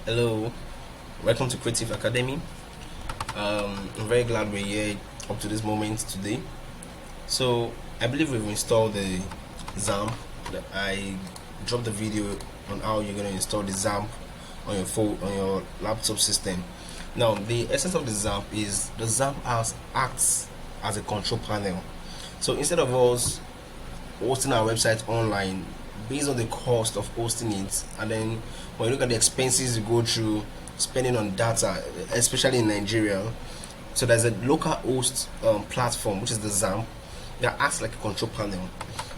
Hello, welcome to Creative Academy. I'm very glad we're here up to this moment today. So I believe we've installed the XAMPP. I dropped the video on how you're going to install the XAMPP on your phone, on your laptop system. Now the essence of the XAMPP is the XAMPP acts as a control panel. So instead of us hosting our website online based on the cost of hosting it, and then when you look at the expenses you go through spending on data, especially in Nigeria, so there's a local host platform, which is the XAMPP, that acts like a control panel.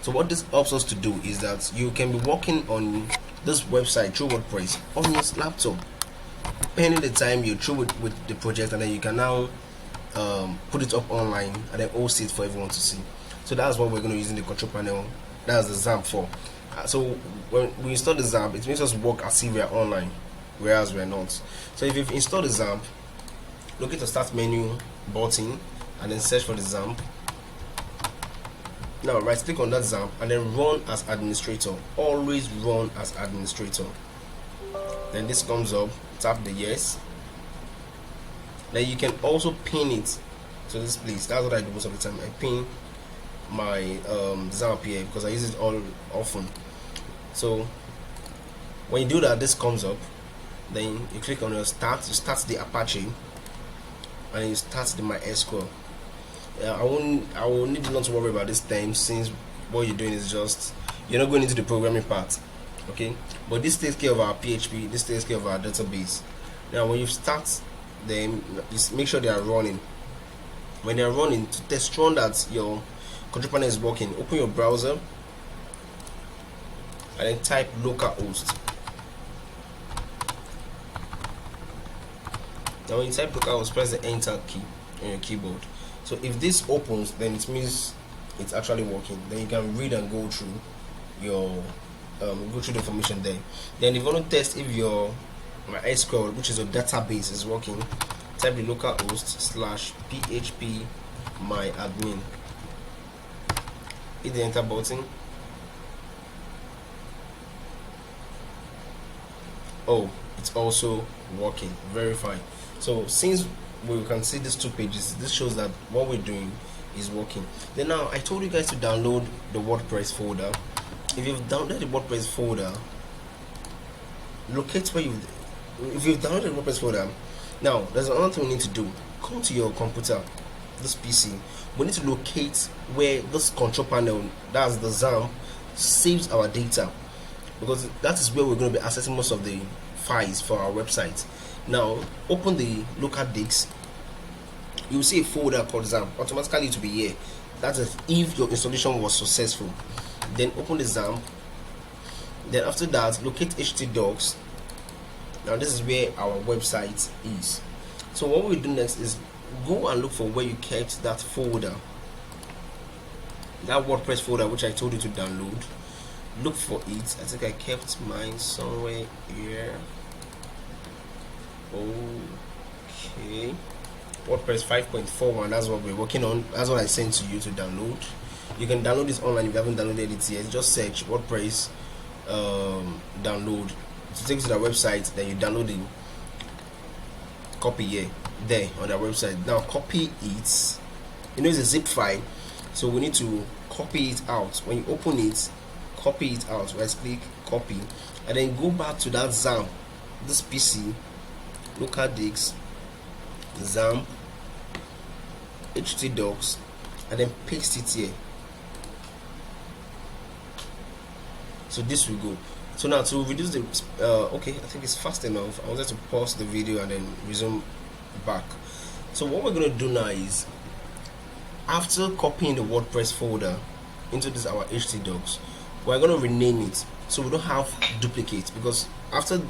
So what this helps us to do is that you can be working on this website through WordPress on your laptop, pending the time you're through with the project, and then you can now put it up online and then host it for everyone to see. So that's what we're going to use in the control panel. That's the XAMPP for. So when we install the XAMPP, it makes us work as if we are online, whereas we're not. So if you've installed the XAMPP, look at the start menu button and then search for the XAMPP. Now right click on that XAMPP and then run as administrator. Always run as administrator. Then this comes up, tap the yes. Then you can also pin it to this place. That's what I do most of the time. I pin my XAMPP here because I use it all often. So when you do that, this comes up. Then you click on your start. You start the Apache, and you start the MySQL. I will need you not to worry about this time, since what you're doing is just, you're not going into the programming part, okay? But this takes care of our PHP. This takes care of our database. Now when you start them, just make sure they are running. When they are running, to test run that your control panel is working, open your browser and then type localhost. Now when you type localhost, press the enter key on your keyboard. So if this opens, then it means it's actually working. Then you can read and go through your go through the information there. Then if you want to test if your MySQL, which is your database, is working, type the localhost /php myadmin. Hit the enter button. Oh, it's also working. Very fine. So since we can see these two pages, this shows that what we're doing is working. Then now I told you guys to download the WordPress folder. If you've downloaded the WordPress folder, locate where if you've downloaded the WordPress folder, now there's another thing we need to do. Come to your computer, this PC. We need to locate where this control panel, that's the XAMPP, saves our data, because that is where we're going to be accessing most of the files for our website. Now open the local disk. You will see a folder called XAMPP. Automatically it will be here. That's if your installation was successful. Then open the XAMPP. Then after that, locate htdocs. Now this is where our website is. So what we do next is go and look for where you kept that folder, that WordPress folder which I told you to download. Look for it. I think I kept mine somewhere here. Okay, WordPress 5.41, that's what we're working on. That's what I sent to you to download. You can download this online if you haven't downloaded it yet. Just search WordPress download to take you to the website. Then you download it, copy here, there on our website. Now copy it. You know it's a zip file, so we need to copy it out. When you open it, copy it out. Right click, copy, and then go back to that XAMPP, this PC, local disk, XAMPP, htdocs, and then paste it here. So this will go. So now to reduce the okay, I think it's fast enough. I wanted to pause the video and then resume back. So what we're going to do now is, after copying the WordPress folder into this our htdocs, we're going to rename it so we don't have duplicates, because after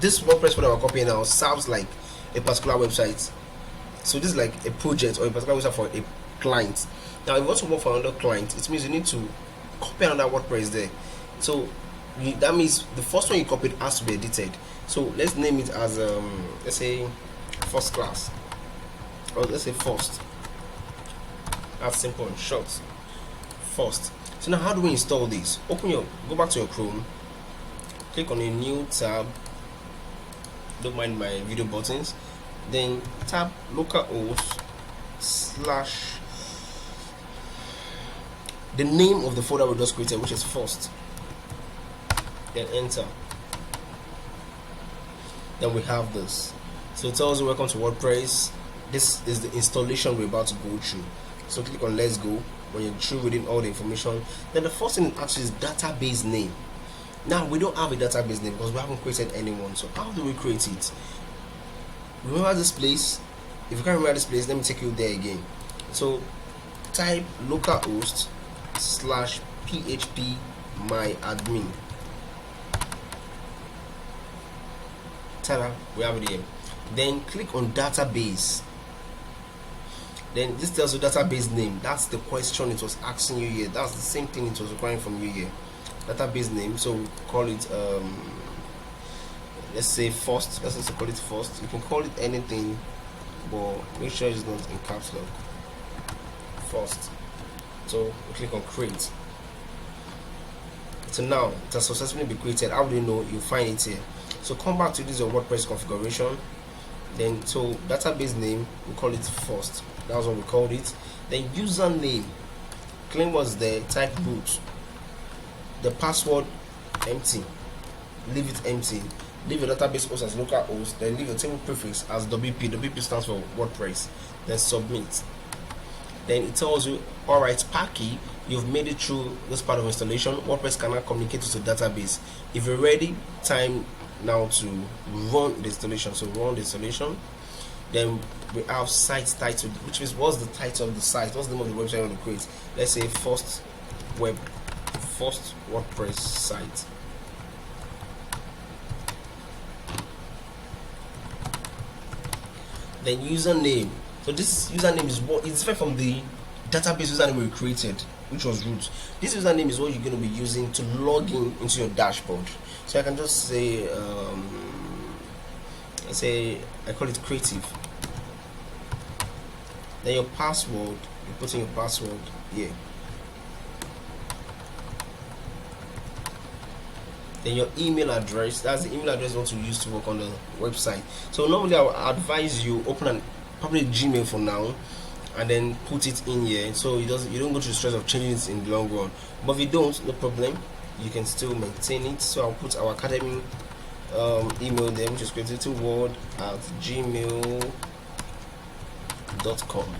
this WordPress folder we're copying now serves like a particular website. So this is like a project or a particular website for a client. Now if you want to work for another client, it means you need to copy another WordPress there. So that means the first one you copied has to be edited. So let's name it as let's say first class, or let's say first. That's simple and short. First. So now how do we install this? Go back to your Chrome, click on a new tab, don't mind my video buttons. Then tap localhost slash the name of the folder we just created, which is first. Then enter. Then we have this. So it tells you welcome to WordPress. This is the installation we're about to go through. So click on let's go when you're through reading all the information. Then the first thing actually is database name. Now we don't have a database name because we haven't created anyone. So how do we create it? Remember this place? If you can't remember this place, let me take you there again. So type localhost slash php myadmin. Ta-da, we have it here. Then click on database. Then this tells you database name. That's the question it was asking you here. That's the same thing it was requiring from you here. Database name. So we call it let's say first. Let's just call it first. You can call it anything, but make sure it's not in caps lock. First. So we click on create. So now it has successfully been created. How do you know? You find it here. So come back to this your WordPress configuration. Then so database name, we call it first. That's what we called it. Then username, claim what's there, type root. The password empty. Leave it empty. Leave your database host as localhost. Then leave your table prefix as WP. WP stands for WordPress. Then submit. Then it tells you, alright, Sparky, you've made it through this part of installation. WordPress cannot communicate to the database. If you're ready, time now to run the installation. So run the installation. Then we have site title, which is what's the title of the site, what's the name of the website you want to create. Let's say first WordPress site. Then username. So this username is what it's different from the database username we created, which was root. This username is what you're going to be using to log in into your dashboard. So I can just say I call it creative. Then your password, you put in your password here. Then your email address, that's the email address you want to use to work on the website. So normally I would advise you open an probably Gmail for now and then put it in here, so you don't go through the stress of changing it in the long run. But if you don't, no problem, you can still maintain it. So I'll put our academy email there, which is creativeword@gmail.com.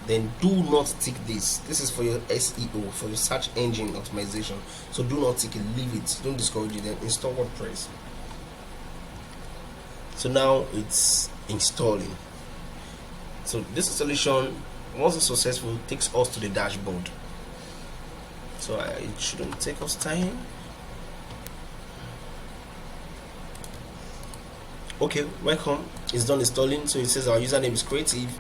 Then do not tick this. This is for your SEO, for your search engine optimization. So do not tick it, leave it, don't discourage it. Then install WordPress. So now it's installing. So this installation, once it's successful, takes us to the dashboard. So it shouldn't take us time. Okay, welcome. It's done installing. So it says our username is creative,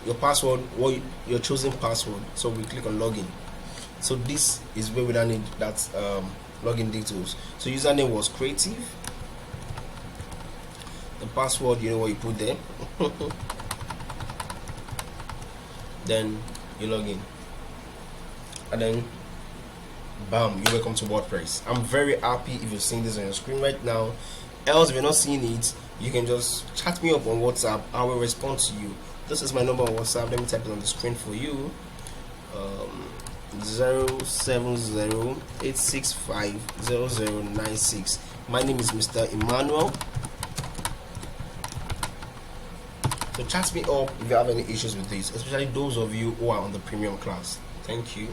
your password, or your chosen password. So we click on login. So this is where we don't need that login details. So username was creative. The password, you know what you put there. Then you log in, and then bam, you're welcome to WordPress. I'm very happy if you're seeing this on your screen right now. Else, if you're not seeing it, you can just chat me up on WhatsApp. I will respond to you. This is my number on WhatsApp. Let me type it on the screen for you. 070-865-0096. My name is Mr. Emmanuel. So chat me up if you have any issues with this, especially those of you who are on the premium class. Thank you.